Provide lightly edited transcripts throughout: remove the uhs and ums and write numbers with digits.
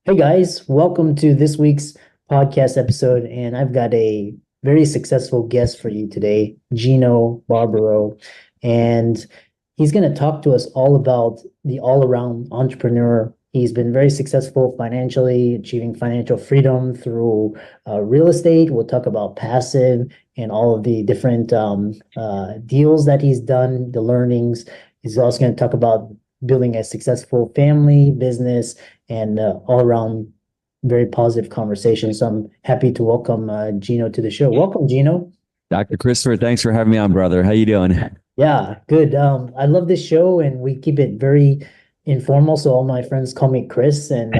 Hey guys, welcome to this week's podcast episode. And I've got a very successful guest for you today, Gino Barbaro. And he's going to talk to us all about the all around entrepreneur. He's been very successful financially, achieving financial freedom through real estate. We'll talk about passive and all of the different deals that he's done, the learnings. He's also going to talk about building a successful family, business, and all around very positive conversation. So I'm happy to welcome Gino to the show. Welcome, Gino. Dr. Christopher, thanks for having me on, brother. How you doing? Yeah, good. I love this show, and we keep it very informal. So all my friends call me Chris, and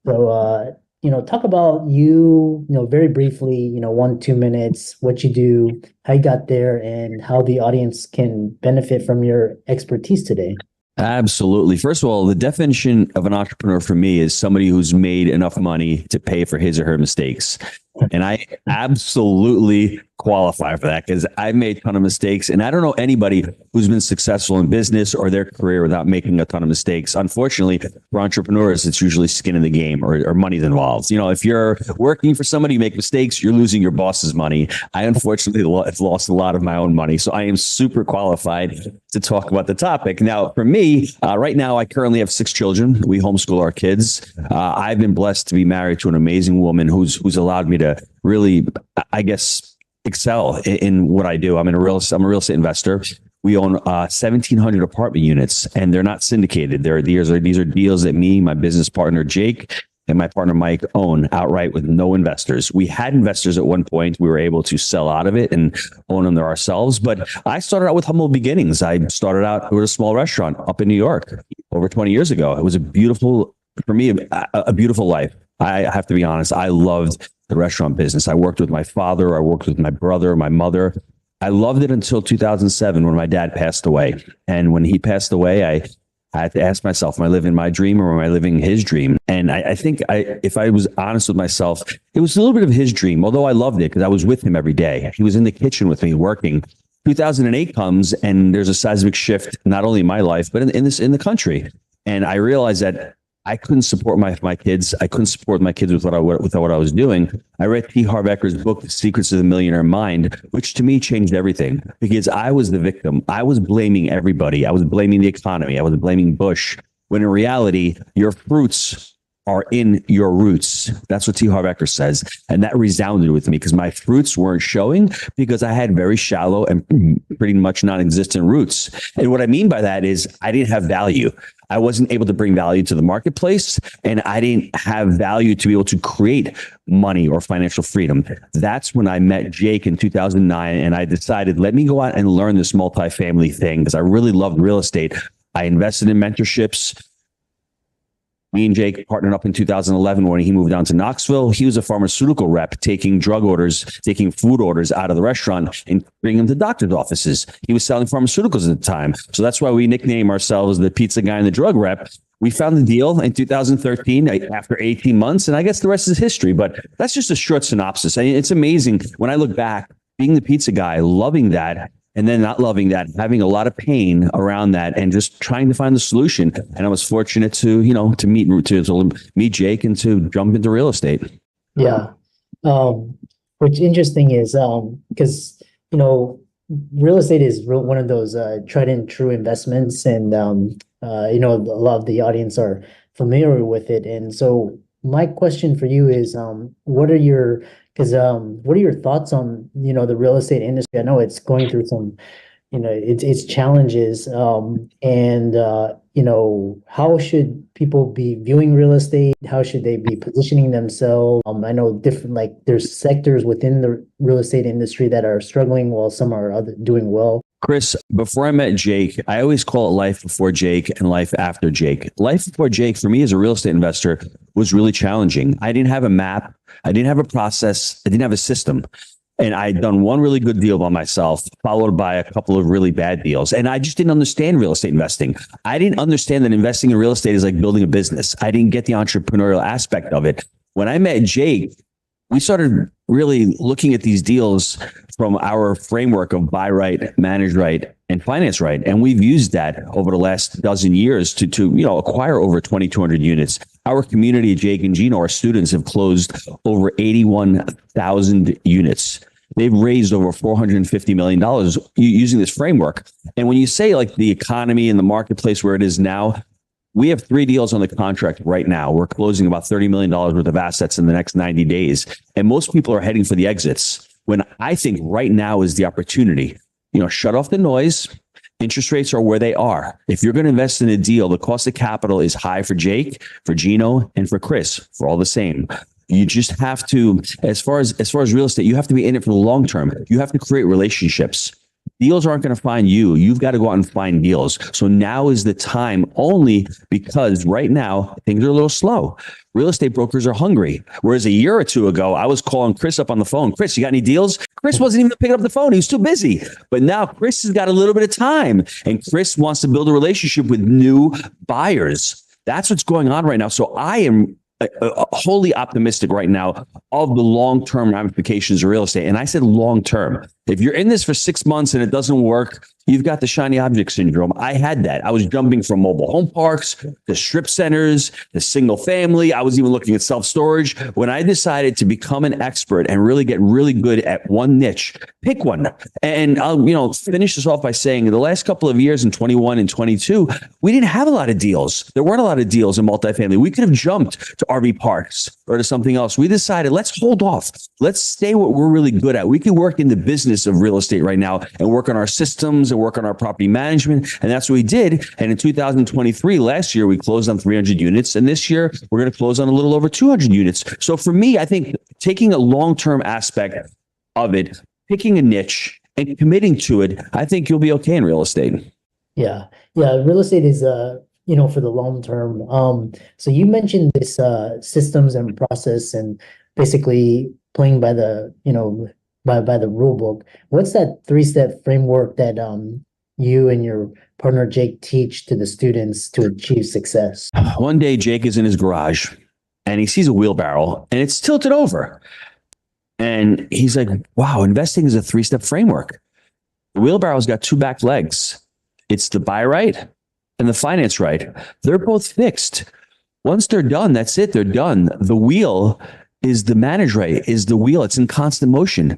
talk about you. Very briefly. 1, 2 minutes, what you do, how you got there, and how the audience can benefit from your expertise today. Absolutely. First of all, the definition of an entrepreneur for me is somebody who's made enough money to pay for his or her mistakes. And I absolutely qualify for that because I've made a ton of mistakes. And I don't know anybody who's been successful in business or their career without making a ton of mistakes. Unfortunately, for entrepreneurs, it's usually skin in the game or money's involved. If you're working for somebody, you make mistakes, you're losing your boss's money. I unfortunately have lost a lot of my own money. So I am super qualified to talk about the topic. Now, for me, right now, I currently have 6 children. We homeschool our kids. I've been blessed to be married to an amazing woman who's allowed me to really, I guess, excel in what I do. I'm a real estate investor. We own 1,700 apartment units, and they're not syndicated. These are deals that me, my business partner Jake, and my partner Mike own outright with no investors. We had investors at one point. We were able to sell out of it and own them ourselves. But I started out with humble beginnings. I started out with a small restaurant up in New York over 20 years ago. It was a beautiful life. I have to be honest. I loved the restaurant business. I worked with my father. I worked with my brother, my mother. I loved it until 2007 when my dad passed away. And when he passed away, I had to ask myself, am I living my dream or am I living his dream? And I think if I was honest with myself, it was a little bit of his dream, although I loved it because I was with him every day. He was in the kitchen with me working. 2008 comes and there's a seismic shift, not only in my life, but in the country. And I realized that I couldn't support my kids. I couldn't support my kids with what I was doing. I read T. Harv Eker's book, The Secrets of the Millionaire Mind, which to me changed everything because I was the victim. I was blaming everybody. I was blaming the economy. I was blaming Bush. When in reality, your fruits are in your roots. That's what T. Harv Eker says. And that resounded with me because my fruits weren't showing because I had very shallow and pretty much non-existent roots. And what I mean by that is I didn't have value. I wasn't able to bring value to the marketplace, and I didn't have value to be able to create money or financial freedom. That's when I met Jake in 2009, and I decided, let me go out and learn this multifamily thing because I really loved real estate. I invested in mentorships. Me and Jake partnered up in 2011 when he moved down to Knoxville. He was a pharmaceutical rep taking food orders out of the restaurant and bringing them to doctor's offices. He was selling pharmaceuticals at the time. So that's why we nickname ourselves the pizza guy and the drug rep. We found the deal in 2013 after 18 months, and I guess the rest is history. But that's just a short synopsis. I mean, it's amazing when I look back, being the pizza guy, loving that, and then not loving that, having a lot of pain around that, and just trying to find the solution. And I was fortunate to meet Jake and to jump into real estate. Yeah. What's interesting is because real estate is one of those tried and true investments, and a lot of the audience are familiar with it. And so my question for you is, what are your thoughts on the real estate industry? I know it's going through some it's challenges, and how should people be viewing real estate? How should they be positioning themselves? I know different, like there's sectors within the real estate industry that are struggling while some are doing well. Chris, before I met Jake, I always call it life before Jake and life after Jake. Life before Jake, for me as a real estate investor, was really challenging. I didn't have a map. I didn't have a process. I didn't have a system. And I'd done one really good deal by myself, followed by a couple of really bad deals. And I just didn't understand real estate investing. I didn't understand that investing in real estate is like building a business. I didn't get the entrepreneurial aspect of it. When I met Jake, we started really looking at these deals from our framework of buy right, manage right, and finance right. And we've used that over the last dozen years to acquire over 2,200 units. Our community, Jake and Gino, our students have closed over 81,000 units. They've raised over $450 million using this framework. And when you say like the economy and the marketplace where it is now, we have 3 deals on the contract right now. We're closing about $30 million worth of assets in the next 90 days. And most people are heading for the exits, when I think right now is the opportunity. Shut off the noise. Interest rates are where they are. If you're going to invest in a deal, the cost of capital is high for Jake, for Gino, and for Chris, for all the same. You just have to, as far as real estate, you have to be in it for the long term. You have to create relationships. Deals aren't going to find you. You've got to go out and find deals. So now is the time, only because right now things are a little slow. Real estate brokers are hungry. Whereas a year or two ago, I was calling Chris up on the phone. Chris, you got any deals? Chris wasn't even picking up the phone. He was too busy. But now Chris has got a little bit of time, and Chris wants to build a relationship with new buyers. That's what's going on right now. So I am wholly optimistic right now of the long-term ramifications of real estate. And I said long-term. If you're in this for 6 months and it doesn't work, you've got the shiny object syndrome. I had that. I was jumping from mobile home parks to strip centers, to single family. I was even looking at self-storage. When I decided to become an expert and really get really good at one niche, pick one. And I'll finish this off by saying in the last couple of years in 21 and 22, we didn't have a lot of deals. There weren't a lot of deals in multifamily. We could have jumped to RV parks or to something else. We decided, let's hold off. Let's stay what we're really good at. We can work in the business of real estate right now and work on our systems and work on our property management. And that's what we did. And in 2023, last year, we closed on 300 units. And this year, we're going to close on a little over 200 units. So for me, I think taking a long-term aspect of it, picking a niche and committing to it, I think you'll be okay in real estate. Yeah. Real estate is, for the long term. So you mentioned this systems and process and basically playing by the, by the rule book. What's that 3-step framework that you and your partner Jake teach to the students to achieve success? One day, Jake is in his garage and he sees a wheelbarrow and it's tilted over. And he's like, wow, investing is a 3-step framework. The wheelbarrow's got 2 back legs. It's the buy right and the finance right. They're both fixed. Once they're done, that's it. They're done. The wheel is the manage right, is the wheel. It's in constant motion.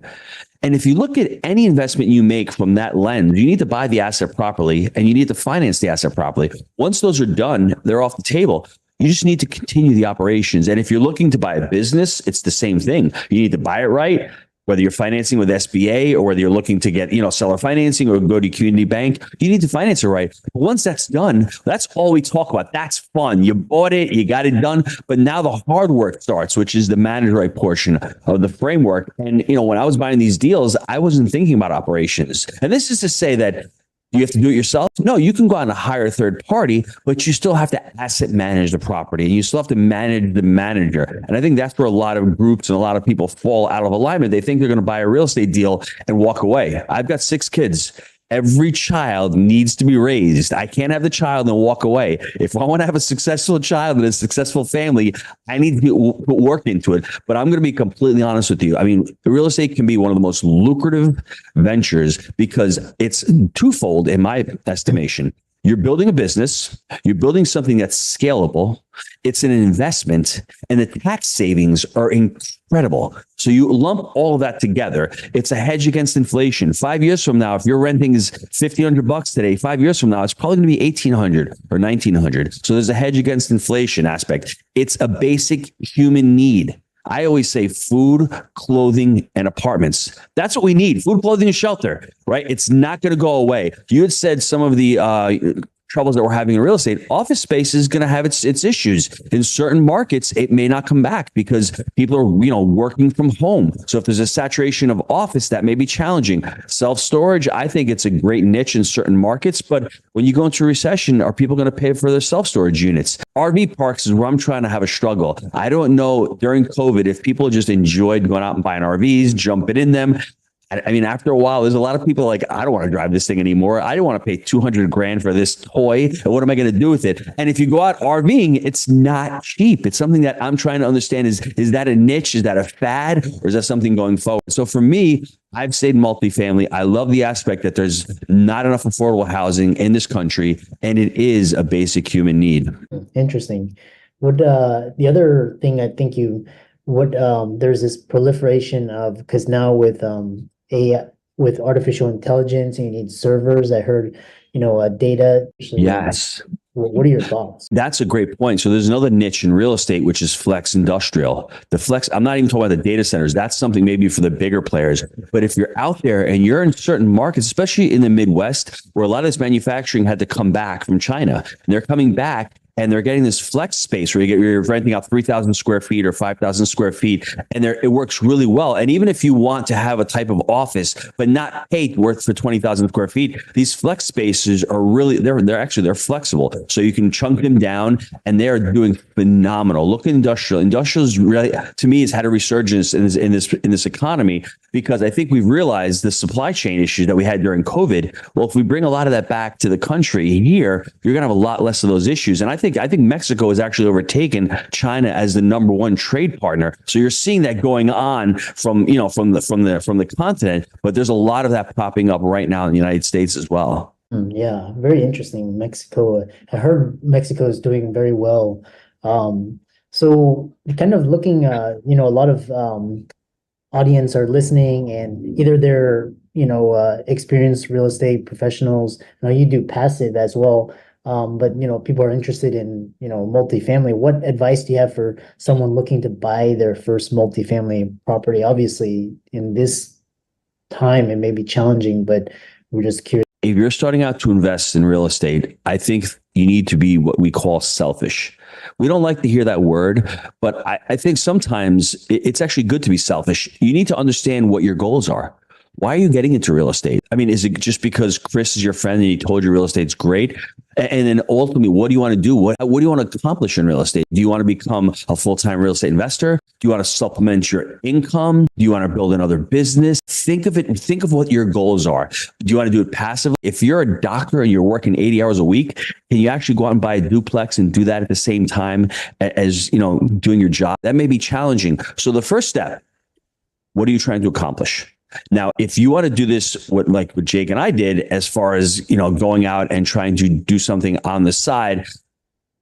And if you look at any investment you make from that lens, you need to buy the asset properly and you need to finance the asset properly. Once those are done, they're off the table. You just need to continue the operations. And if you're looking to buy a business, it's the same thing. You need to buy it right, whether you're financing with SBA or whether you're looking to get, seller financing or go to community bank, you need to finance it right. But once that's done, that's all we talk about. That's fun. You bought it, you got it done. But now the hard work starts, which is the manage right portion of the framework. And, when I was buying these deals, I wasn't thinking about operations. And this is to say that you have to do it yourself? No, you can go out and hire a third party, but you still have to asset manage the property and you still have to manage the manager. And I think that's where a lot of groups and a lot of people fall out of alignment. They think they're going to buy a real estate deal and walk away. I've got 6 kids. Every child needs to be raised. I can't have the child and walk away. If I want to have a successful child and a successful family, I need to put work into it. But I'm going to be completely honest with you. I mean, real estate can be one of the most lucrative ventures because it's twofold in my estimation. You're building a business, you're building something that's scalable, it's an investment, and the tax savings are incredible. So you lump all of that together. It's a hedge against inflation. 5 years from now, if your renting is $1,500 today, 5 years from now, it's probably going to be $1,800 or $1,900. So there's a hedge against inflation aspect. It's a basic human need. I always say food, clothing, and apartments. That's what we need. Food, clothing, and shelter, right? It's not going to go away. You had said some of the troubles that we're having in real estate. Office space is going to have its issues. In certain markets, it may not come back because people are, working from home. So if there's a saturation of office, that may be challenging. Self-storage, I think it's a great niche in certain markets, but when you go into a recession, are people going to pay for their self-storage units? RV parks is where I'm trying to have a struggle. I don't know during COVID if people just enjoyed going out and buying RVs, jumping in them. I mean, after a while, there's a lot of people like, I don't want to drive this thing anymore. I don't want to pay 200 grand for this toy. And what am I going to do with it? And if you go out RVing, it's not cheap. It's something that I'm trying to understand is that a niche? Is that a fad? Or is that something going forward? So for me, I've stayed multifamily. I love the aspect that there's not enough affordable housing in this country, and it is a basic human need. Interesting. What the other thing I think there's this proliferation of, because now with AI, with artificial intelligence, you need servers. I heard, data. Yes. What are your thoughts? That's a great point. So there's another niche in real estate, which is flex industrial. The flex, I'm not even talking about the data centers. That's something maybe for the bigger players. But if you're out there and you're in certain markets, especially in the Midwest, where a lot of this manufacturing had to come back from China, and they're coming back and they're getting this flex space where you're renting out 3,000 square feet or 5,000 square feet, and it works really well. And even if you want to have a type of office, but not pay worth for 20,000 square feet, these flex spaces are really, they're flexible. So you can chunk them down, and they're doing phenomenal. Look at industrial. Industrial is really, to me, has had a resurgence in this economy, because I think we've realized the supply chain issues that we had during COVID. Well, if we bring a lot of that back to the country here, you're going to have a lot less of those issues. And I think Mexico has actually overtaken China as the number one trade partner. So you're seeing that going on from the continent, but there's a lot of that popping up right now in the United States as well. Yeah, very interesting. Mexico, I heard Mexico is doing very well. So kind of looking, a lot of audience are listening, and either they're, experienced real estate professionals. Now you do passive as well. But people are interested in, multifamily. What advice do you have for someone looking to buy their first multifamily property? Obviously, in this time, it may be challenging, but we're just curious. If you're starting out to invest in real estate, I think you need to be what we call selfish. We don't like to hear that word, but I think sometimes it's actually good to be selfish. You need to understand what your goals are. Why are you getting into real estate? I mean, is it just because Chris is your friend and he told you real estate's great? And then ultimately, what do you want to do? What do you want to accomplish in real estate? Do you want to become a full-time real estate investor? Do you want to supplement your income? Do you want to build another business? Think of what your goals are. Do you want to do it passively? If you're a doctor and you're working 80 hours a week, can you actually go out and buy a duplex and do that at the same time as, doing your job? That may be challenging. So the first step, what are you trying to accomplish? Now, if you want to do this, what Jake and I did, as far as, going out and trying to do something on the side,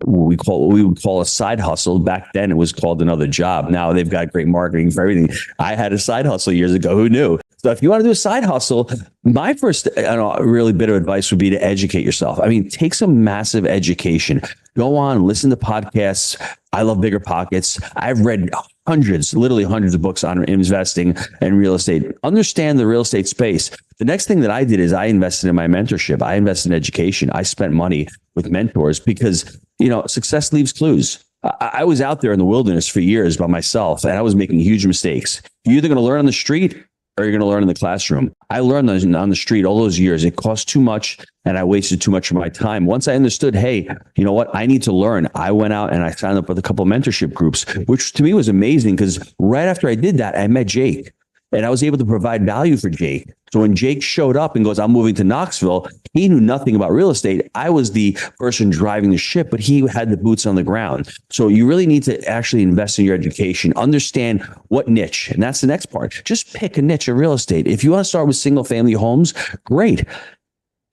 what we would call a side hustle. Back then it was called another job. Now they've got great marketing for everything. I had a side hustle years ago. Who knew? So if you want to do a side hustle, my first really bit of advice would be to educate yourself. I mean, take some massive education. Go on, listen to podcasts. I love Bigger Pockets. I've read literally hundreds of books on investing and real estate. Understand the real estate space. The next thing that I did is I invested in my mentorship. I invested in education. I spent money with mentors because, success leaves clues. I was out there in the wilderness for years by myself, and I was making huge mistakes. You're either going to learn on the street or you're going to learn in the classroom. I learned on the street all those years. It cost too much, and I wasted too much of my time. Once I understood, hey, you know what? I need to learn. I went out and I signed up with a couple of mentorship groups, which to me was amazing, because right after I did that, I met Jake. And I was able to provide value for Jake. So when Jake showed up and goes, I'm moving to Knoxville, he knew nothing about real estate. I was the person driving the ship, but he had the boots on the ground. So you really need to actually invest in your education, understand what niche. And that's the next part. Just pick a niche of real estate. If you want to start with single family homes, great.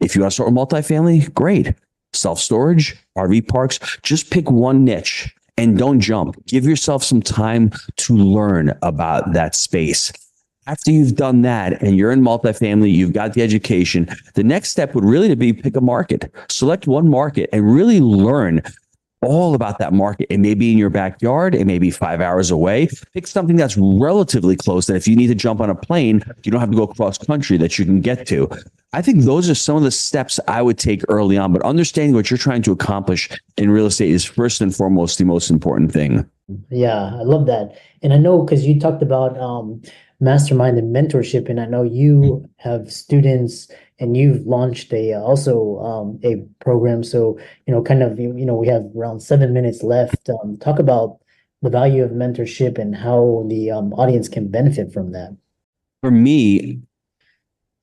If you want to start with multifamily, great. Self-storage, RV parks, just pick one niche and don't jump. Give yourself some time to learn about that space. After you've done that and you're in multifamily, you've got the education, the next step would really be pick a market. Select one market and really learn all about that market. It may be in your backyard. It may be 5 hours away. Pick something that's relatively close, that if you need to jump on a plane, you don't have to go cross country, that you can get to. I think those are some of the steps I would take early on, but understanding what you're trying to accomplish in real estate is first and foremost the most important thing. Yeah, I love that. And I know, because you talked about mastermind and mentorship, and I know you have students and you've launched a program. So, we have around 7 minutes left. Talk about the value of mentorship and how the audience can benefit from that. For me,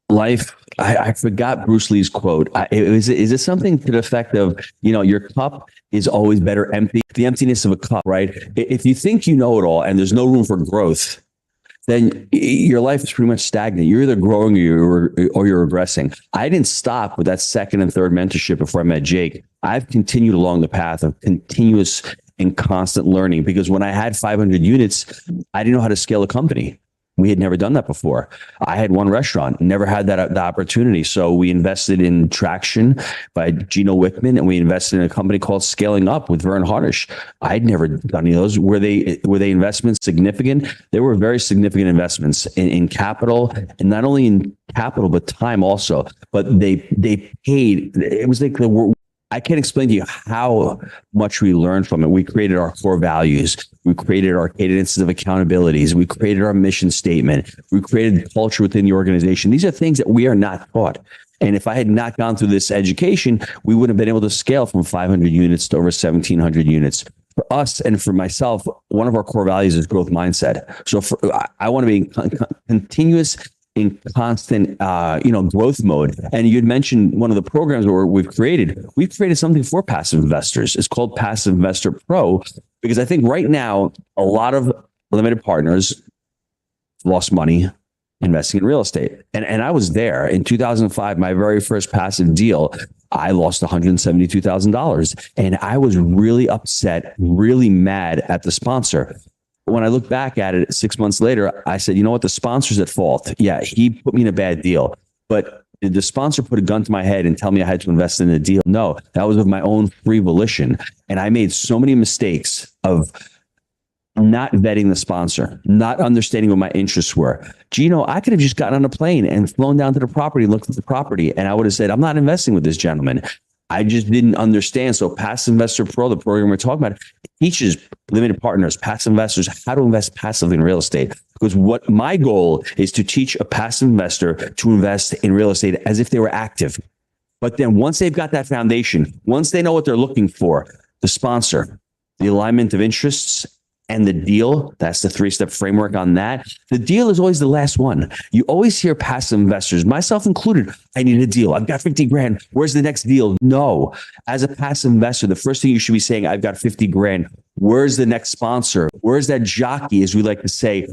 life. I forgot Bruce Lee's quote. Is it something to the effect of, your cup is always better empty, the emptiness of a cup, right? If you think you know it all and there's no room for growth, then your life is pretty much stagnant. You're either growing or you're regressing. I didn't stop with that second and third mentorship before I met Jake. I've continued along the path of continuous and constant learning, because when I had 500 units, I didn't know how to scale a company. We had never done that before. I had one restaurant, never had the opportunity. So we invested in Traction by Gino Wickman, and we invested in a company called Scaling Up with Vern Harnish. I'd never done any of those. Were they investments significant? They were very significant investments in capital, and not only in capital, but time also. But they paid. It was like I can't explain to you how much we learned from it. We created our core values. We created our cadences of accountabilities. We created our mission statement. We created culture within the organization. These are things that we are not taught. And if I had not gone through this education, we wouldn't have been able to scale from 500 units to over 1,700 units. For us and for myself, one of our core values is growth mindset. So I want to be continuous in constant, growth mode. And you'd mentioned one of the programs where we've created something for passive investors. It's called Passive Investor Pro, because I think right now, a lot of limited partners lost money investing in real estate. And I was there in 2005, my very first passive deal. I lost $172,000, and I was really upset, really mad at the sponsor. When I look back at it 6 months later, I said, you know what? The sponsor's at fault. Yeah, he put me in a bad deal. But did the sponsor put a gun to my head and tell me I had to invest in the deal? No, that was of my own free volition. And I made so many mistakes of not vetting the sponsor, not understanding what my interests were. Gino, I could have just gotten on a plane and flown down to the property and looked at the property, and I would have said, I'm not investing with this gentleman. I just didn't understand. So Passive Investor Pro, the program we're talking about, teaches limited partners, passive investors, how to invest passively in real estate. Because what my goal is to teach a passive investor to invest in real estate as if they were active. But then once they've got that foundation, once they know what they're looking for, the sponsor, the alignment of interests, and the deal, that's the 3-step framework on that. The deal is always the last one. You always hear passive investors, myself included, I need a deal. I've got 50 grand. Where's the next deal? No. As a passive investor, the first thing you should be saying, I've got 50 grand. Where's the next sponsor? Where's that jockey, as we like to say?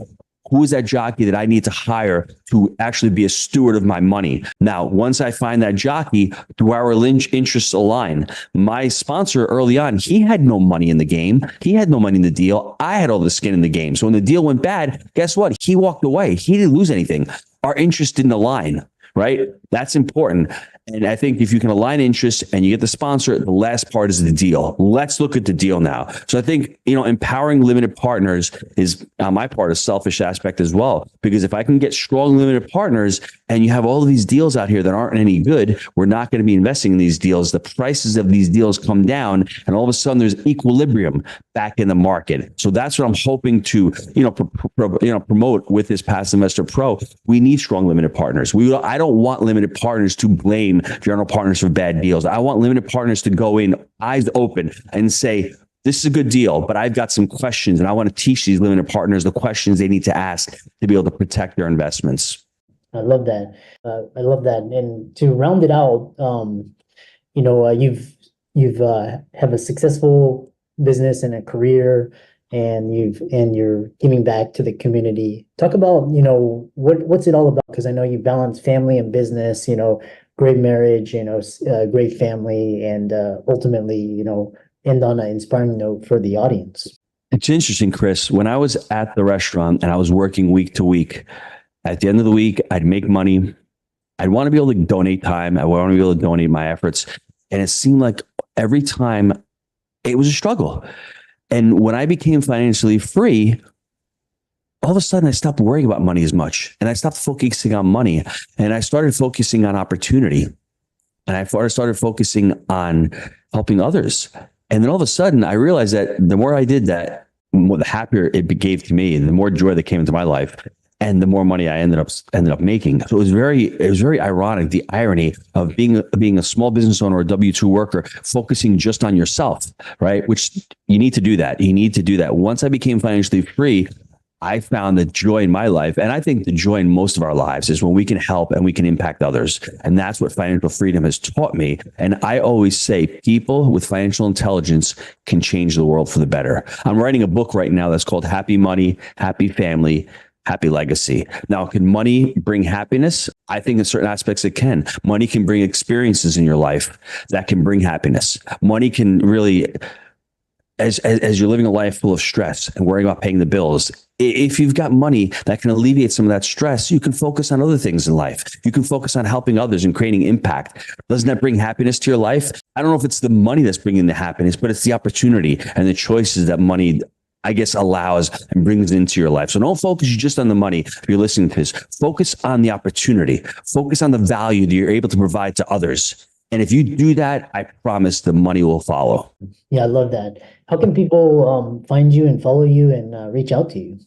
Who is that jockey that I need to hire to actually be a steward of my money? Now, once I find that jockey, do our interests align? My sponsor early on, he had no money in the game. He had no money in the deal. I had all the skin in the game. So when the deal went bad, guess what? He walked away. He didn't lose anything. Our interests didn't align, right? That's important. And I think if you can align interests and you get the sponsor, the last part is the deal. Let's look at the deal now. So I think, empowering limited partners is on my part a selfish aspect as well, because if I can get strong limited partners and you have all of these deals out here that aren't any good, we're not going to be investing in these deals. The prices of these deals come down, and all of a sudden there's equilibrium back in the market. So that's what I'm hoping to, promote with this Passive Investor Pro. We need strong limited partners. I don't want limited partners to blame general partners for bad deals. I want limited partners to go in eyes open and say, this is a good deal, but I've got some questions, and I want to teach these limited partners the questions they need to ask to be able to protect their investments. I love that. And to round it out, you've have a successful business and a career, and you're giving back to the community. Talk about, what's it all about? Because I know you balance family and business, great marriage, great family, and ultimately, end on an inspiring note for the audience. It's interesting, Chris. When I was at the restaurant and I was working week to week, at the end of the week, I'd make money. I'd want to be able to donate time. I want to be able to donate my efforts. And it seemed like every time it was a struggle. And when I became financially free, all of a sudden I stopped worrying about money as much, and I stopped focusing on money, and I started focusing on opportunity, and I started focusing on helping others. And then all of a sudden I realized that the more I did that, the happier it gave to me, and the more joy that came into my life, and the more money I ended up making. So it was very ironic, the irony of being a small business owner or a W-2 worker, focusing just on yourself, right? Which you need to do that. You need to do that. Once I became financially free, I found the joy in my life, and I think the joy in most of our lives is when we can help and we can impact others. And that's what financial freedom has taught me. And I always say people with financial intelligence can change the world for the better. I'm writing a book right now that's called Happy Money, Happy Family, Happy Legacy. Now, can money bring happiness? I think in certain aspects it can. Money can bring experiences in your life that can bring happiness. Money can really, as you're living a life full of stress and worrying about paying the bills, if you've got money that can alleviate some of that stress, you can focus on other things in life. You can focus on helping others and creating impact. Doesn't that bring happiness to your life? I don't know if it's the money that's bringing the happiness, but it's the opportunity and the choices that money, I guess, allows and brings into your life. So don't focus just on the money. If you're listening to this, focus on the opportunity, focus on the value that you're able to provide to others. And if you do that, I promise the money will follow. Yeah, I love that. How can people find you and follow you and reach out to you?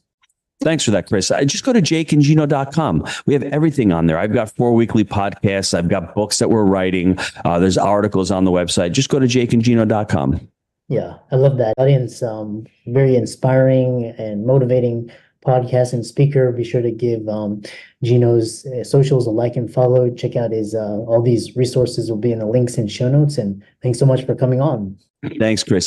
Thanks for that, Chris. Just go to jakeandgino.com. We have everything on there. I've got 4 weekly podcasts. I've got books that we're writing. There's articles on the website. Just go to jakeandgino.com. Yeah, I love that. Audience, very inspiring and motivating podcast and speaker. Be sure to give Gino's socials a like and follow. Check out his all these resources will be in the links and show notes. And thanks so much for coming on. Thanks, Chris.